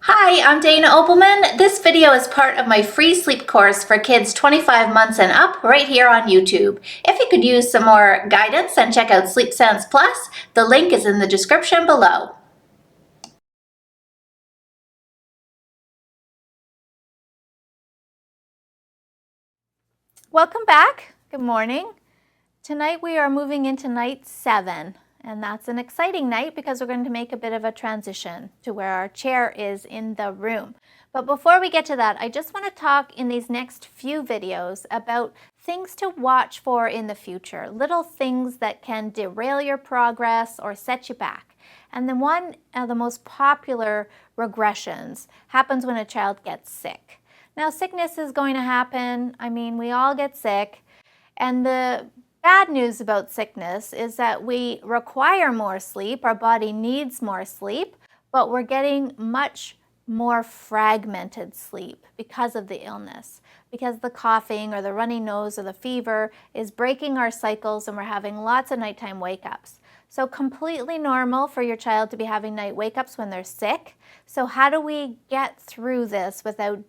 Hi, I'm Dana Obleman. This video is part of my free sleep course for kids 25 months and up right here on YouTube. If you could use some more guidance and check out Sleep Sounds Plus, the link is in the description below. Welcome back. Good morning. Tonight we are moving into night 7, and that's an exciting night because we're going to make a bit of a transition to where our chair is in the room. But before we get to that, I just want to talk in these next few videos about things to watch for in the future, little things that can derail your progress or set you back. And then one of the most popular regressions happens when a child gets sick. Now, sickness is going to happen. I mean, we all get sick. And the bad news about sickness is that we require more sleep. Our body needs more sleep, but we're getting much more fragmented sleep because of the illness, because the coughing or the runny nose or the fever is breaking our cycles and we're having lots of nighttime wake-ups. So completely normal for your child to be having night wake-ups when they're sick. So how do we get through this without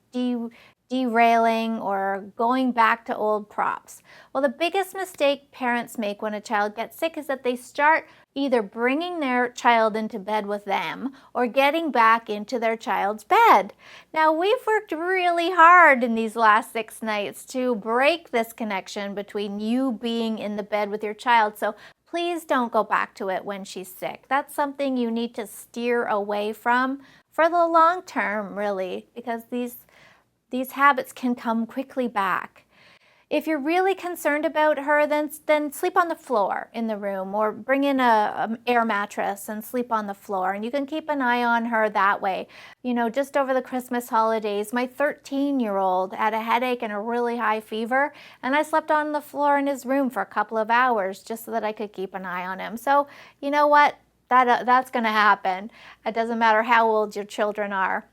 derailing or going back to old props? Well, the biggest mistake parents make when a child gets sick is that they start either bringing their child into bed with them or getting back into their child's bed. Now, we've worked really hard in these last 6 nights to break this connection between you being in the bed with your child. So please don't go back to it when she's sick. That's something you need to steer away from for the long term, really, because these habits can come quickly back. If you're really concerned about her, then sleep on the floor in the room or bring in an air mattress and sleep on the floor. And you can keep an eye on her that way. You know, just over the Christmas holidays, my 13-year-old had a headache and a really high fever, and I slept on the floor in his room for a couple of hours just so that I could keep an eye on him. So, you know what? That's going to happen. It doesn't matter how old your children are.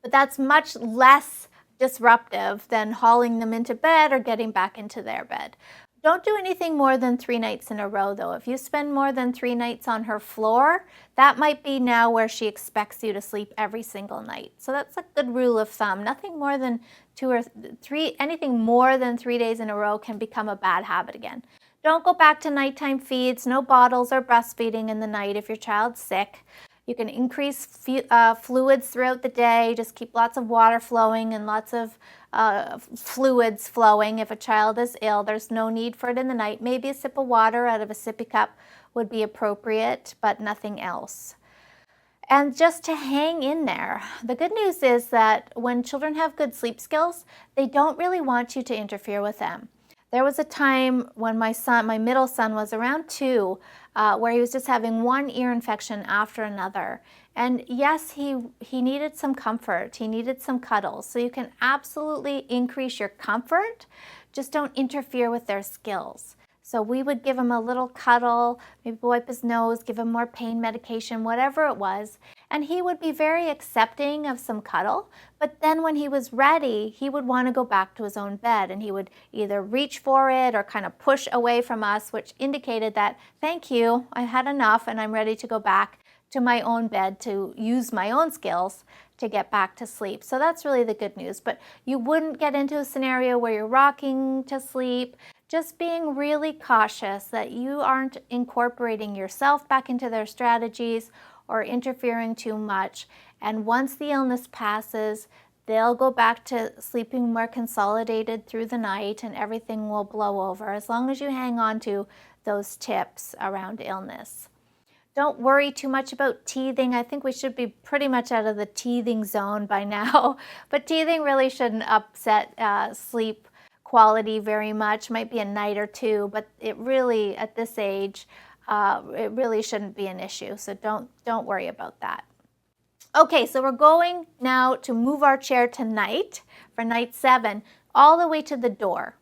But that's much less disruptive than hauling them into bed or getting back into their bed. Don't do anything more than 3 nights in a row, though. If you spend more than 3 nights on her floor, that might be now where she expects you to sleep every single night. So that's a good rule of thumb. Nothing more than 2 or 3, anything more than 3 days in a row can become a bad habit again. Don't go back to nighttime feeds, no bottles or breastfeeding in the night if your child's sick. You can increase fluids throughout the day. Just keep lots of water flowing and lots of fluids flowing. If a child is ill, there's no need for it in the night. Maybe a sip of water out of a sippy cup would be appropriate, but nothing else. And just to hang in there. The good news is that when children have good sleep skills, they don't really want you to interfere with them. There was a time when my middle son was around 2, where he was just having one ear infection after another. And yes, he needed some comfort. He needed some cuddles. So you can absolutely increase your comfort. Just don't interfere with their skills. So we would give him a little cuddle, maybe wipe his nose, give him more pain medication, whatever it was. And he would be very accepting of some cuddle. But then when he was ready, he would want to go back to his own bed. And he would either reach for it or kind of push away from us, which indicated that, thank you, I had enough and I'm ready to go back to my own bed to use my own skills to get back to sleep. So that's really the good news. But you wouldn't get into a scenario where you're rocking to sleep. Just being really cautious that you aren't incorporating yourself back into their strategies or interfering too much. And once the illness passes, they'll go back to sleeping more consolidated through the night and everything will blow over as long as you hang on to those tips around illness. Don't worry too much about teething. I think we should be pretty much out of the teething zone by now, but teething really shouldn't upset sleep quality very much. Might be a night or 2, but it really, at this age, it really shouldn't be an issue. So don't worry about that. Okay, so we're going now to move our chair tonight for night 7 all the way to the door.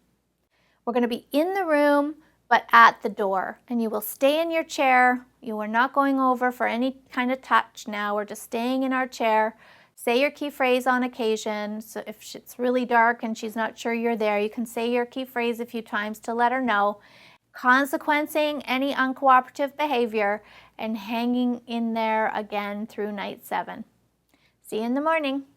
We're going to be in the room, but at the door, and you will stay in your chair. You are not going over for any kind of touch now. We're just staying in our chair. Say your key phrase on occasion. So if it's really dark and she's not sure you're there, you can say your key phrase a few times to let her know. Consequencing any uncooperative behavior and hanging in there again through night 7. See you in the morning.